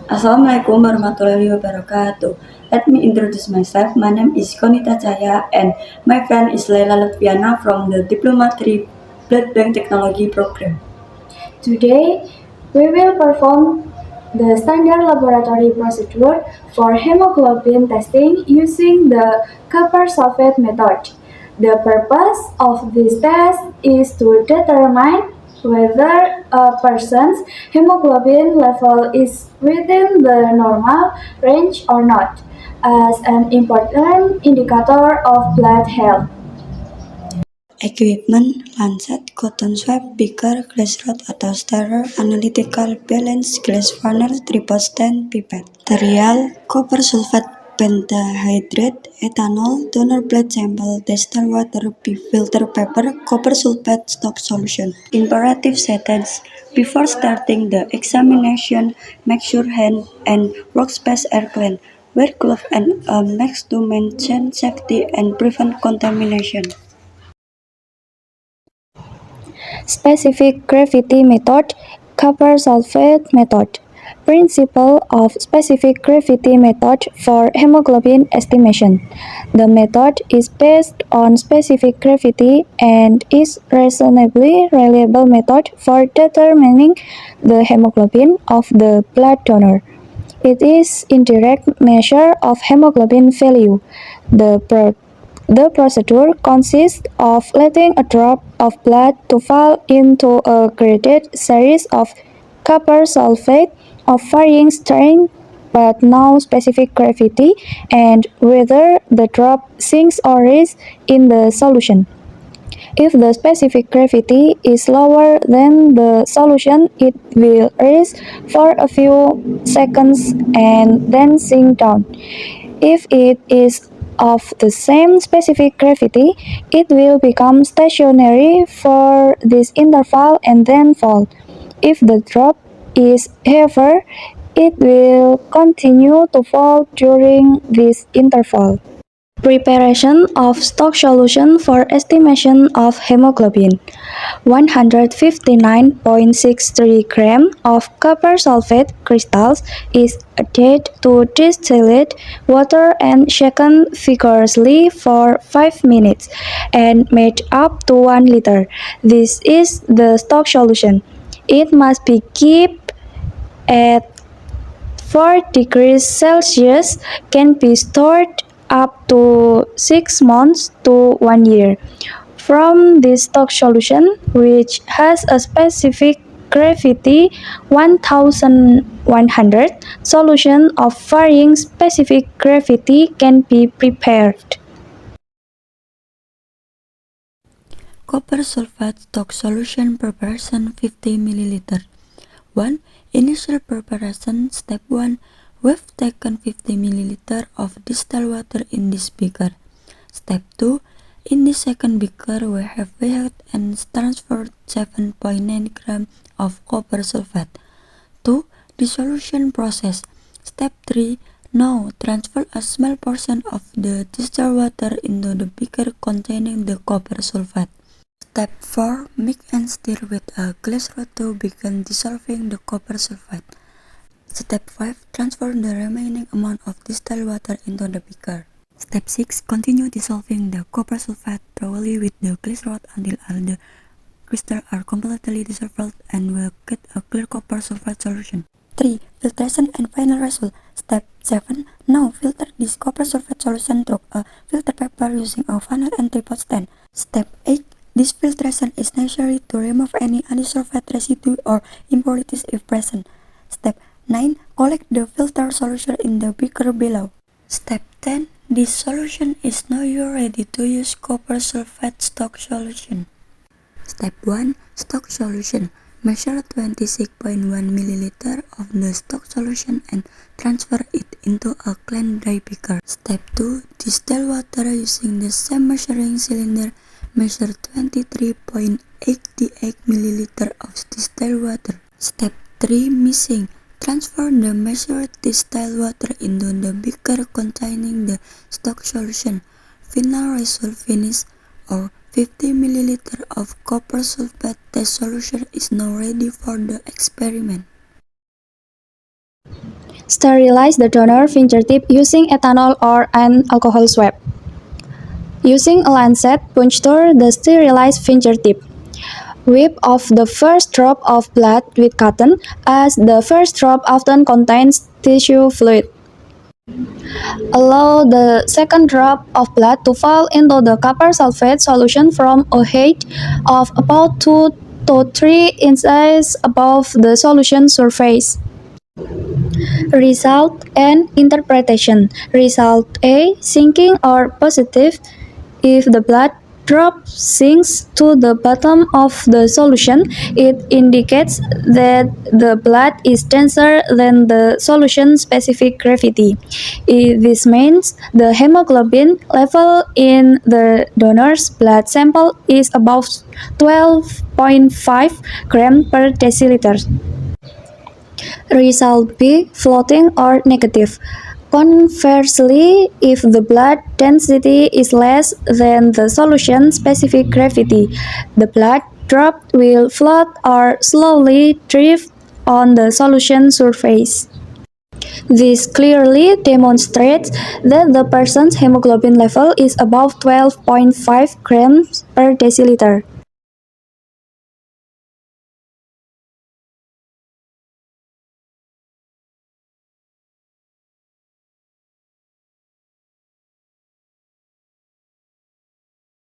Assalamualaikum warahmatullahi wabarakatuh. Let me introduce myself. My name is Konita Cahya and my friend is Laila Lutfiana from the Diploma 3 Blood Bank Technology Program. Today, we will perform the standard laboratory procedure for hemoglobin testing using the copper sulfate method. The purpose of this test is to determine whether a person's hemoglobin level is within the normal range or not, as an important indicator of blood health. Equipment, lancet, cotton swab, beaker, glass rod atau stirrer, analytical balance, glass funnel, triple stand, pipette. Material, copper sulfate pentahydrate, ethanol, donor blood sample, distilled water, filter paper, copper sulfate stock solution. Imperative sentence. Before starting the examination, make sure hand and workspace are clean. Wear gloves and mask to maintain safety and prevent contamination. Specific gravity method, copper sulfate method. Principle of specific gravity method for hemoglobin estimation. The method is based on specific gravity and is reasonably reliable method for determining the hemoglobin of the blood donor. It is indirect measure of hemoglobin value. The procedure consists of letting a drop of blood to fall into a graded series of copper sulfate of varying strength but no specific gravity, and whether the drop sinks or rises in the solution. If the specific gravity is lower than the solution, it will rise for a few seconds and then sink down. If it is of the same specific gravity, it will become stationary for this interval and then fall. If the drop is heavier, it will continue to fall during this interval. Preparation of stock solution for estimation of hemoglobin. 159.63 gram of copper sulfate crystals is added to distilled water and shaken vigorously for 5 minutes and made up to 1 liter. This is the stock solution. It must be kept at 4 degrees Celsius, can be stored up to 6 months to 1 year. From this stock solution, which has a specific gravity 1100, solution of varying specific gravity can be prepared. Copper sulfate stock solution preparation 50 ml. 1. Initial preparation. Step 1. We've taken 50 ml of distilled water in this beaker. Step 2. In the second beaker, we have weighed and transferred 7.9 gram of copper sulfate. 2. Dissolution process. Step 3. Now transfer a small portion of the distilled water into the beaker containing the copper sulfate. Step 4. Mix and stir with a glass rod to begin dissolving the copper sulfate. Step 5. Transfer the remaining amount of distilled water into the beaker. Step 6. Continue dissolving the copper sulfate thoroughly with the glass rod until all the crystals are completely dissolved and will get a clear copper sulfate solution. 3. Filtration and final result. Step 7. Now filter this copper sulfate solution through a filter paper using a funnel and tripod stand. Step 8. This filtration is necessary to remove any unsulfate residue or impurities if present. Step 9. Collect the filter solution in the beaker below. Step 10. This solution is now ready to use copper sulfate stock solution. Step 1. Stock solution. Measure 26.1 ml of the stock solution and transfer it into a clean dry beaker. Step 2. Distill water using the same measuring cylinder. Measure 23.88 ml of distilled water. Step 3. Mixing. Transfer the measured distilled water into the beaker containing the stock solution. Final result finish. Our 50 ml of copper sulfate test solution is now ready for the experiment. Sterilize the donor fingertip using ethanol or an alcohol swab. Using a lancet, puncture the sterilized fingertip. Wipe off the first drop of blood with cotton, as the first drop often contains tissue fluid. Allow the second drop of blood to fall into the copper sulfate solution from a height of about 2 to 3 inches above the solution surface. Result and interpretation. Result A. Sinking or positive. If the blood drop sinks to the bottom of the solution, it indicates that the blood is denser than the solution-specific gravity. This means the hemoglobin level in the donor's blood sample is above 12.5 grams per deciliter. Result B. Floating or negative. Conversely, if the blood density is less than the solution-specific gravity, the blood drop will float or slowly drift on the solution surface. This clearly demonstrates that the person's hemoglobin level is above 12.5 grams per deciliter.